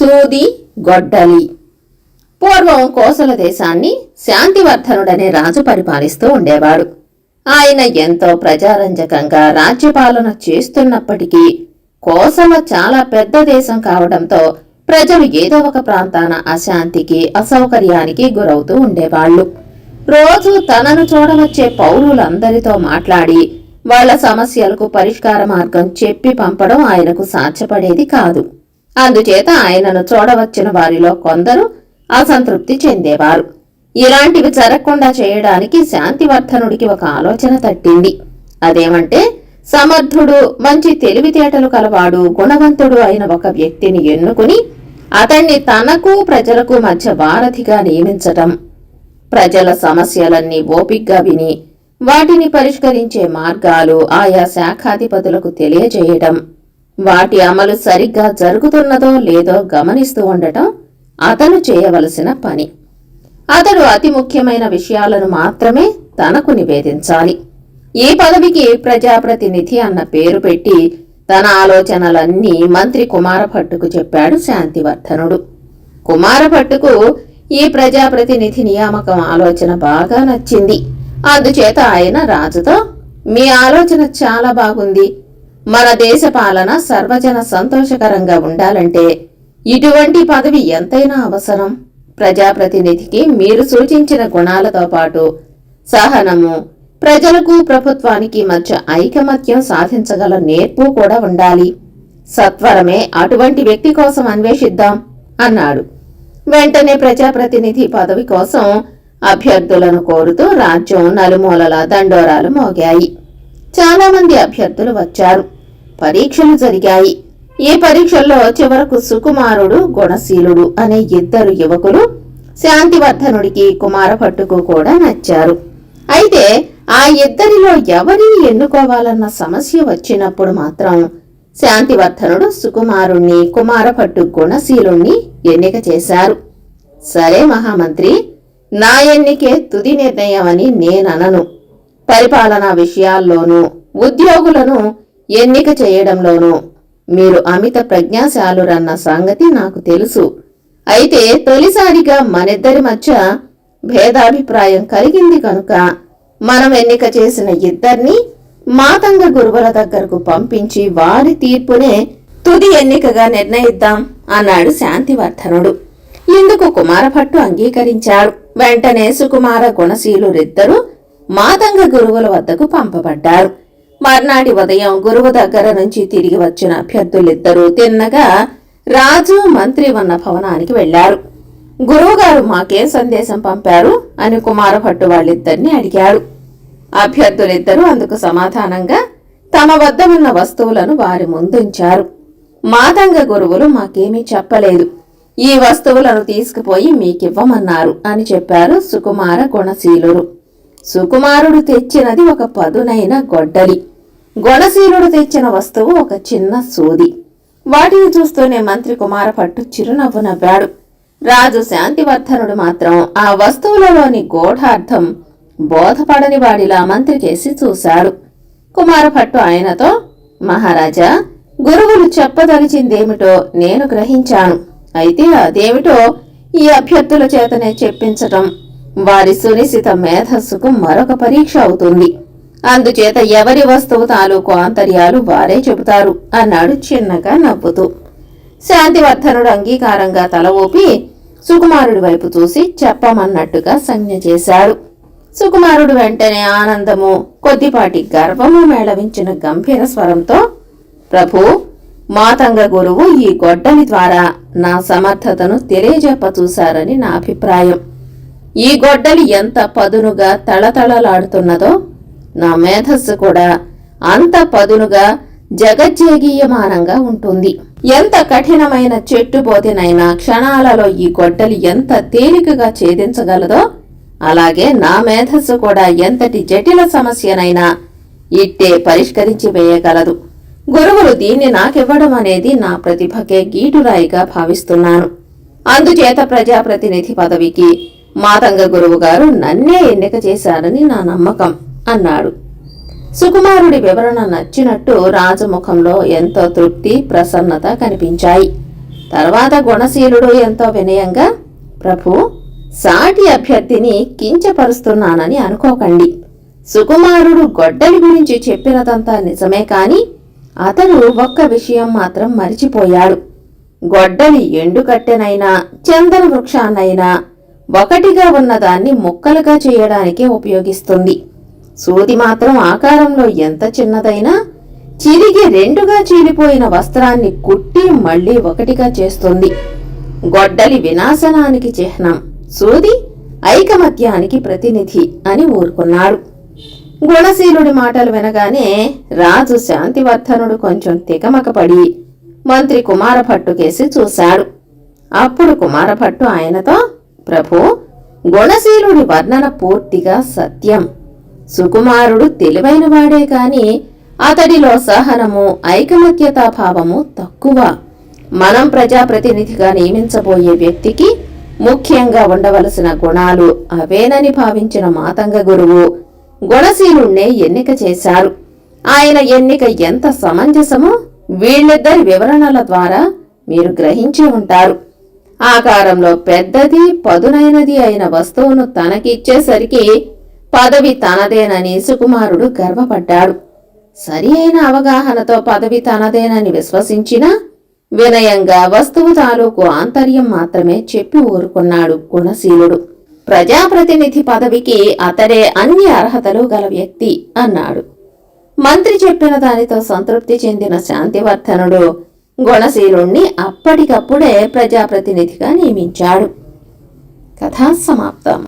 సూది గొడ్డలి. పూర్వం కోసల దేశాన్ని శాంతివర్ధనుడనే రాజు పరిపాలిస్తూ ఉండేవాడు. ఆయన ఎంతో ప్రజారంజకంగా రాజ్యపాలన చేస్తున్నప్పటికీ కోసల చాలా పెద్ద దేశం కావడంతో ప్రజలు ఏదో ఒక ప్రాంతాన అశాంతికి అసౌకర్యానికి గురవుతూ ఉండేవాళ్లు. రోజు తనను చూడవచ్చే పౌరులందరితో మాట్లాడి వాళ్ల సమస్యలకు పరిష్కార మార్గం చెప్పి పంపడం ఆయనకు సాధ్యపడేది కాదు. అందుచేత ఆయనను చూడవచ్చిన వారిలో కొందరు అసంతృప్తి చెందేవారు. ఇలాంటివి జరగకుండా చేయడానికి శాంతివర్ధనుడికి ఒక ఆలోచన తట్టింది. అదేమంటే సమర్థుడు, మంచి తెలివితేటలు కలవాడు, గుణవంతుడు అయిన ఒక వ్యక్తిని ఎన్నుకుని అతన్ని తనకు ప్రజలకు మధ్య వారధిగా నియమించటం, ప్రజల సమస్యలన్నీ ఓపిగ్గా విని వాటిని పరిష్కరించే మార్గాలు ఆయా శాఖాధిపతులకు తెలియజేయటం, వాటి అమలు సరిగ్గా జరుగుతున్నదో లేదో గమనిస్తూ ఉండటం అతను చేయవలసిన పని. అతడు అతి ముఖ్యమైన విషయాలను మాత్రమే తనకు నివేదించాలి. ఈ పదవికి ప్రజాప్రతినిధి అన్న పేరు పెట్టి తన ఆలోచనలన్నీ మంత్రి కుమారభట్టుకు చెప్పాడు శాంతివర్ధనుడు. కుమారభట్టుకు ఈ ప్రజాప్రతినిధి నియామకం ఆలోచన బాగా నచ్చింది. అందుచేత ఆయన రాజుతో, మీ ఆలోచన చాలా బాగుంది. మన దేశ పాలన సర్వజన సంతోషకరంగా ఉండాలంటే ఇటువంటి పదవి ఎంతైనా అవసరం. ప్రజాప్రతినిధికి మీరు సూచించిన గుణాలతో పాటు సహనము, ప్రజలకు ప్రభుత్వానికి మధ్య ఐకమత్యం సాధించగల నేర్పు కూడా ఉండాలి. సత్వరమే అటువంటి వ్యక్తి కోసం అన్వేషిద్దాం అన్నాడు. వెంటనే ప్రజాప్రతినిధి పదవి కోసం అభ్యర్థులను కోరుతూ రాజ్యం నలుమూలల దండోరాలు మోగాయి. చాలా మంది అభ్యర్థులు వచ్చారు. పరీక్షలు జరిగాయి. ఈ పరీక్షల్లో చివరకు సుకుమారుడు, గుణశీలుడు అనే ఇద్దరు యువకులు శాంతివర్ధనుడికి కుమారభట్టుకు కూడా నచ్చారు. అయితే ఆ ఇద్దరిలో ఎవరిని ఎన్నుకోవాలన్న సమస్య వచ్చినప్పుడు మాత్రం శాంతివర్ధనుడు సుకుమారుణ్ణి, కుమారభట్టు గుణశీలుణ్ణి ఎన్నిక చేశారు. సరే మహామంత్రి, నా ఎన్నికే తుది నిర్ణయమని నేననను. పరిపాలనా విషయాల్లోనూ ఉద్యోగులను ఎన్నిక చేయడంలోనూ మీరు అమిత ప్రజ్ఞాశాలురన్న సంగతి నాకు తెలుసు. అయితే తొలిసారిగా మనిద్దరి మధ్య భేదాభిప్రాయం కలిగింది కనుక మనం ఎన్నిక చేసిన ఇద్దరిని మాతంగ గురువుల దగ్గరకు పంపించి వారి తీర్పునే తుది ఎన్నికగా నిర్ణయిద్దాం అన్నాడు శాంతివర్ధనుడు. ఇందుకు కుమారభట్టు అంగీకరించాడు. వెంటనే సుకుమార గుణశీలురిద్దరూ మాతంగ గురువుల వద్దకు పంపబడ్డారు. మర్నాటి ఉదయం గురువు దగ్గర నుంచి తిరిగి వచ్చిన అభ్యర్థులిద్దరూ తిన్నగా రాజు, మంత్రి ఉన్న భవనానికి వెళ్లారు. గురువుగారు మాకేం సందేశం పంపారు అని కుమారభట్టు వాళ్ళిద్దరిని అడిగాడు. అభ్యర్థులిద్దరూ అందుకు సమాధానంగా తమ వద్ద ఉన్న వస్తువులను వారి ముందుంచారు. మాతంగ గురువులు మాకేమీ చెప్పలేదు. ఈ వస్తువులను తీసుకుపోయి మీకివ్వమన్నారు అని చెప్పారు సుకుమార గుణశీలురు. సుకుమారుడు తెచ్చినది ఒక పదునైన గొడ్డలి, గుణశీలుడు తెచ్చిన వస్తువు ఒక చిన్న సూది. వాటిని చూస్తూనే మంత్రి కుమారభట్టు చిరునవ్వు నవ్వాడు. రాజు శాంతివర్ధనుడు మాత్రం ఆ వస్తువులలోని గూఢార్థం బోధపడని వాడిలా మంత్రికేసి చూశాడు. కుమారభట్టు ఆయనతో, మహారాజా, గురువులు చెప్పదలిచిందేమిటో నేను గ్రహించాను. అయితే అదేమిటో ఈ అభ్యర్థుల చేతనే చెప్పించటం వారి సునిశిత మేధస్సుకు మరొక పరీక్ష అవుతుంది. అందుచేత ఎవరి వస్తువు తాలూకు ఆంతర్యాలు వారే చెబుతారు అన్నాడు చిన్నగా నవ్వుతూ. శాంతివర్ధనుడు అంగీకారంగా తల ఊపి సుకుమారుడి వైపు చూసి చెప్పమన్నట్టుగా సంజ్ఞ చేశాడు. సుకుమారుడు వెంటనే ఆనందము, కొద్దిపాటి గర్వము మేళవించిన గంభీర స్వరంతో, ప్రభు, మాతంగ గురువు ఈ గొడ్డలి ద్వారా నా సమర్థతను తెలియజెప్ప చూశారని నా అభిప్రాయం. ఈ గొడ్డలి ఎంత పదునుగా తళతళలాడుతున్నదో నా మేధస్సు కూడా అంత పదునుగా జగజ్జేగీయమానంగా ఉంటుంది. ఎంత కఠినమైన చెట్టుబోతినైనా క్షణాలలో ఈ గొడ్డలి ఎంత తేలికగా ఛేదించగలదో అలాగే నా మేధస్సు కూడా ఎంతటి జటిల సమస్యనైనా ఇట్టే పరిష్కరించి వేయగలదు. గురువులు దీన్ని నాకివ్వడం అనేది నా ప్రతిభకే గీటురాయిగా భావిస్తున్నాను. అందుచేత ప్రజాప్రతినిధి పదవికి మాతంగ గురువు గారు నన్నే ఎన్నిక చేశారని నా నమ్మకం అన్నాడు. సుకుమారుడి వివరణ నచ్చినట్టు రాజముఖంలో ఎంతో తృప్తి, ప్రసన్నత కనిపించాయి. తర్వాత గుణశీలుడు ఎంతో వినయంగా, ప్రభు, సాటి అభ్యర్థిని కించపరుస్తున్నానని అనుకోకండి. సుకుమారుడు గొడ్డలి గురించి చెప్పినదంతా నిజమే కాని అతడు ఒక్క విషయం మాత్రం మరిచిపోయాడు. గొడ్డలి ఎండుకట్టెనైనా చందన వృక్షాన్నైనా ఒకటిగా ఉన్నదాన్ని ముక్కలుగా చేయడానికే ఉపయోగిస్తుంది. సూది మాత్రం ఆకారంలో ఎంత చిన్నదైనా చిరిగి రెండుగా చీలిపోయిన వస్త్రాన్ని కుట్టి మళ్లీ ఒకటిగా చేస్తుంది. గొడ్డలి వినాశనానికి చిహ్నం, సూది ఐకమత్యానికి ప్రతినిధి అని ఊరుకున్నాడు. గుణశీలుడి మాటలు వినగానే రాజు శాంతివర్ధనుడు కొంచెం తికమకపడి మంత్రి కుమారభట్టు కేసి చూశాడు. అప్పుడు కుమారభట్టు ఆయనతో, ప్రభు, గుణశీలుడి వర్ణన పూర్తిగా సత్యం. సుకుమారుడు తెలివైనవాడే కాని అతడిలో సహనము ఐకమత్యతాభావము తక్కువ. మనం ప్రజాప్రతినిధిగా నియమించబోయే వ్యక్తికి ముఖ్యంగా ఉండవలసిన గుణాలు అవేనని భావించిన మాతంగ గురువు గుణశీలుణ్ణే ఎన్నిక చేశారు. ఆయన ఎన్నిక ఎంత సమంజసమో వీళ్ళిద్దరి వివరణల ద్వారా మీరు గ్రహించి ఉంటారు. ఆకారంలో పెద్దది పదునైనది అయిన వస్తువును తనకిచ్చేసరికి పదవి తనదేనని సుకుమారుడు గర్వపడ్డాడు. సరి అయిన అవగాహనతో పదవి తనదేనని విశ్వసించినా వినయంగా వస్తువు తాలూకు ఆంతర్యం మాత్రమే చెప్పి ఊరుకున్నాడు గుణశీలుడు. ప్రజాప్రతినిధి పదవికి అతడే అన్ని అర్హతలు గల వ్యక్తి అన్నాడు. మంత్రి చెప్పిన దానితో సంతృప్తి చెందిన శాంతివర్ధనుడు గుణశీలుణ్ణి అప్పటికప్పుడే ప్రజాప్రతినిధిగా నియమించాడు. కథా సమాప్తం.